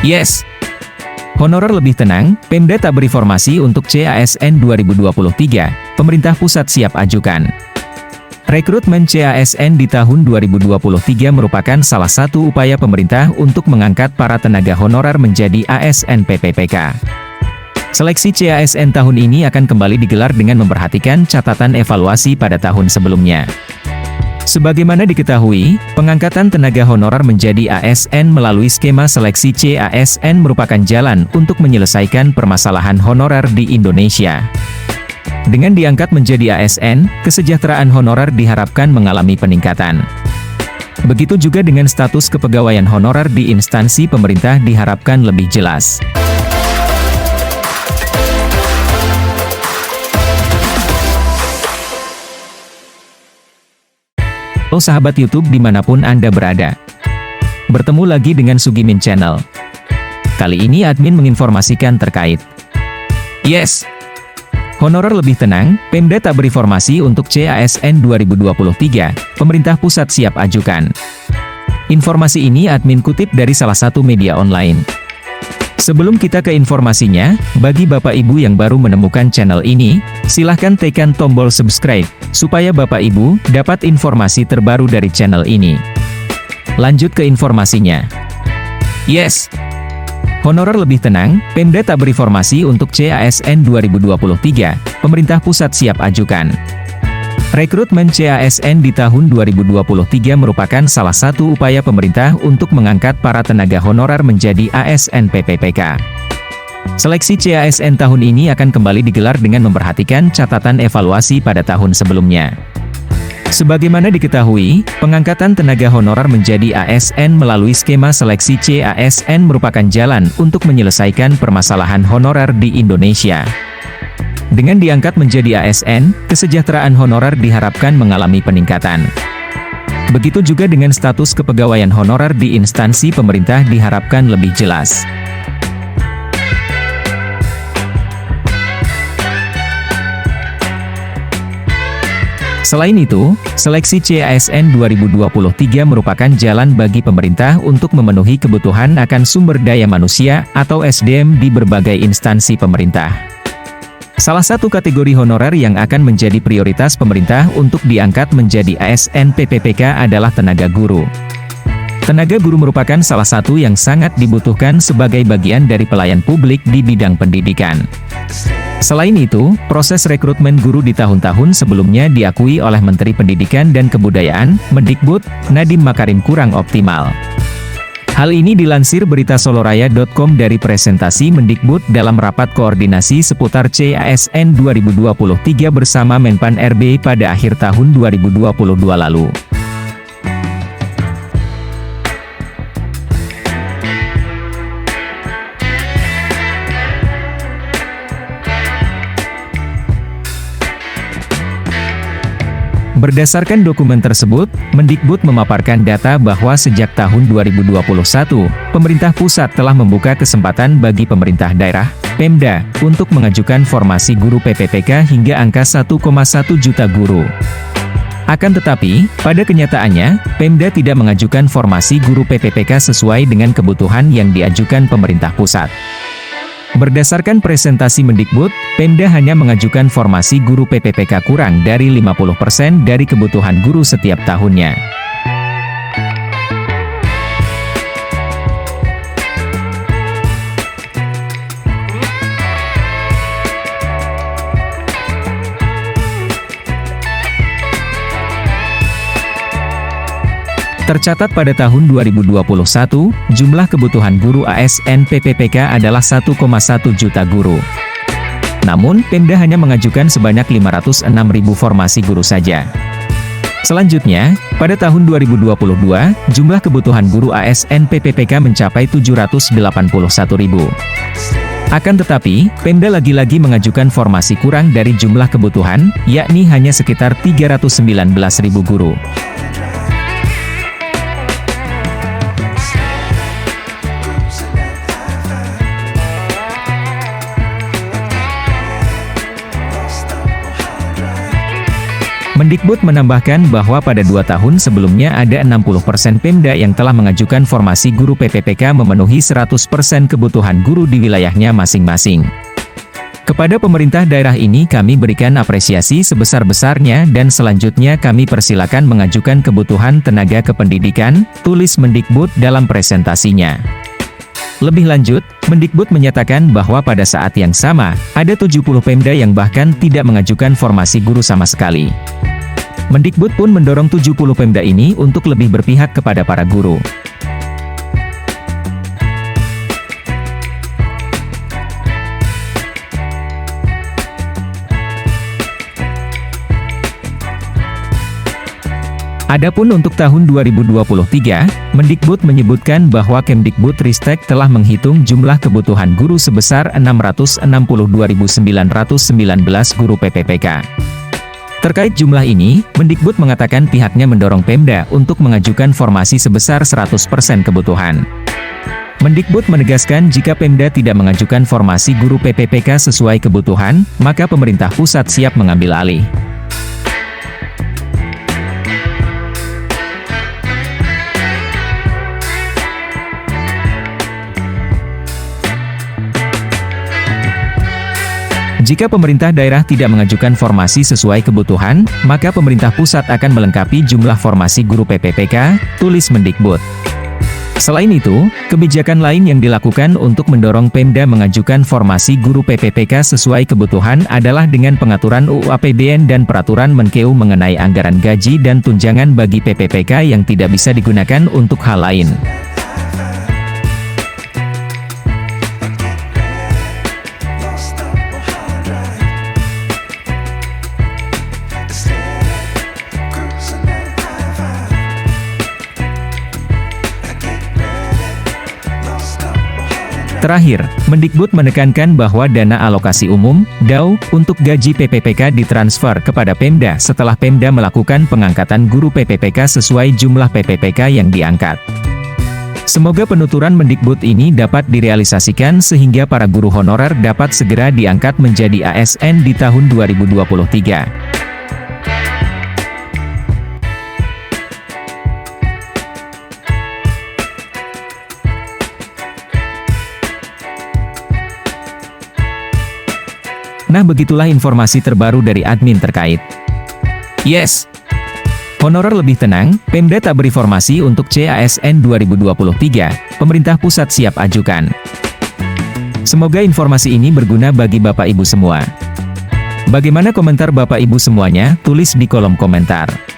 Yes! Honorer lebih tenang, Pemda tak beri formasi untuk CASN 2023, pemerintah pusat siap ajukan. Rekrutmen CASN di tahun 2023 merupakan salah satu upaya pemerintah untuk mengangkat para tenaga honorer menjadi ASN PPPK. Seleksi CASN tahun ini akan kembali digelar dengan memperhatikan catatan evaluasi pada tahun sebelumnya. Sebagaimana diketahui, pengangkatan tenaga honorer menjadi ASN melalui skema seleksi CASN merupakan jalan untuk menyelesaikan permasalahan honorer di Indonesia. Dengan diangkat menjadi ASN, kesejahteraan honorer diharapkan mengalami peningkatan. Begitu juga dengan status kepegawaian honorer di instansi pemerintah diharapkan lebih jelas. Halo sahabat YouTube dimanapun Anda berada. Bertemu lagi dengan Sugimin Channel. Kali ini admin menginformasikan terkait Yes! Honorer lebih tenang, Pemda tak beri formasi untuk CASN 2023, pemerintah pusat siap ajukan. Informasi ini admin kutip dari salah satu media online. Sebelum kita ke informasinya, bagi Bapak Ibu yang baru menemukan channel ini, silahkan tekan tombol subscribe, supaya Bapak Ibu dapat informasi terbaru dari channel ini. Lanjut ke informasinya. Yes! Honorer lebih tenang, Pemda tak beri formasi untuk CASN 2023, pemerintah pusat siap ajukan. Rekrutmen CASN di tahun 2023 merupakan salah satu upaya pemerintah untuk mengangkat para tenaga honorer menjadi ASN PPPK. Seleksi CASN tahun ini akan kembali digelar dengan memperhatikan catatan evaluasi pada tahun sebelumnya. Sebagaimana diketahui, pengangkatan tenaga honorer menjadi ASN melalui skema seleksi CASN merupakan jalan untuk menyelesaikan permasalahan honorer di Indonesia. Dengan diangkat menjadi ASN, kesejahteraan honorer diharapkan mengalami peningkatan. Begitu juga dengan status kepegawaian honorer di instansi pemerintah diharapkan lebih jelas. Selain itu, seleksi CASN 2023 merupakan jalan bagi pemerintah untuk memenuhi kebutuhan akan sumber daya manusia atau SDM di berbagai instansi pemerintah. Salah satu kategori honorer yang akan menjadi prioritas pemerintah untuk diangkat menjadi ASN PPPK adalah tenaga guru. Tenaga guru merupakan salah satu yang sangat dibutuhkan sebagai bagian dari pelayan publik di bidang pendidikan. Selain itu, proses rekrutmen guru di tahun-tahun sebelumnya diakui oleh Menteri Pendidikan dan Kebudayaan, Mendikbud, Nadiem Makarim kurang optimal. Hal ini dilansir berita soloraya.com dari presentasi Mendikbud dalam rapat koordinasi seputar CASN 2023 bersama Menpan RB pada akhir tahun 2022 lalu. Berdasarkan dokumen tersebut, Mendikbud memaparkan data bahwa sejak tahun 2021, pemerintah pusat telah membuka kesempatan bagi pemerintah daerah, Pemda, untuk mengajukan formasi guru PPPK hingga angka 1,1 juta guru. Akan tetapi, pada kenyataannya, Pemda tidak mengajukan formasi guru PPPK sesuai dengan kebutuhan yang diajukan pemerintah pusat. Berdasarkan presentasi Mendikbud, Pemda hanya mengajukan formasi guru PPPK kurang dari 50% dari kebutuhan guru setiap tahunnya. Tercatat pada tahun 2021, jumlah kebutuhan guru ASN PPPK adalah 1,1 juta guru. Namun, Pemda hanya mengajukan sebanyak 506.000 formasi guru saja. Selanjutnya, pada tahun 2022, jumlah kebutuhan guru ASN PPPK mencapai 781.000. Akan tetapi, Pemda lagi-lagi mengajukan formasi kurang dari jumlah kebutuhan, yakni hanya sekitar 319.000 guru. Mendikbud menambahkan bahwa pada 2 tahun sebelumnya ada 60% Pemda yang telah mengajukan formasi guru PPPK memenuhi 100% kebutuhan guru di wilayahnya masing-masing. Kepada pemerintah daerah ini kami berikan apresiasi sebesar-besarnya dan selanjutnya kami persilakan mengajukan kebutuhan tenaga kependidikan, tulis Mendikbud dalam presentasinya. Lebih lanjut, Mendikbud menyatakan bahwa pada saat yang sama, ada 70 Pemda yang bahkan tidak mengajukan formasi guru sama sekali. Mendikbud pun mendorong 70 Pemda ini untuk lebih berpihak kepada para guru. Adapun untuk tahun 2023, Mendikbud menyebutkan bahwa Kemdikbudristek telah menghitung jumlah kebutuhan guru sebesar 662.919 guru PPPK. Terkait jumlah ini, Mendikbud mengatakan pihaknya mendorong Pemda untuk mengajukan formasi sebesar 100% kebutuhan. Mendikbud menegaskan jika Pemda tidak mengajukan formasi guru PPPK sesuai kebutuhan, maka pemerintah pusat siap mengambil alih. Jika pemerintah daerah tidak mengajukan formasi sesuai kebutuhan, maka pemerintah pusat akan melengkapi jumlah formasi guru PPPK, tulis Mendikbud. Selain itu, kebijakan lain yang dilakukan untuk mendorong Pemda mengajukan formasi guru PPPK sesuai kebutuhan adalah dengan pengaturan UU APBN dan peraturan Menkeu mengenai anggaran gaji dan tunjangan bagi PPPK yang tidak bisa digunakan untuk hal lain. Terakhir, Mendikbud menekankan bahwa dana alokasi umum, DAU, untuk gaji PPPK ditransfer kepada Pemda setelah Pemda melakukan pengangkatan guru PPPK sesuai jumlah PPPK yang diangkat. Semoga penuturan Mendikbud ini dapat direalisasikan sehingga para guru honorer dapat segera diangkat menjadi ASN di tahun 2023. Nah, begitulah informasi terbaru dari admin terkait. Yes! Honorer lebih tenang, Pemda tak beri formasi untuk CASN 2023, pemerintah pusat siap ajukan. Semoga informasi ini berguna bagi Bapak Ibu semua. Bagaimana komentar Bapak Ibu semuanya? Tulis di kolom komentar.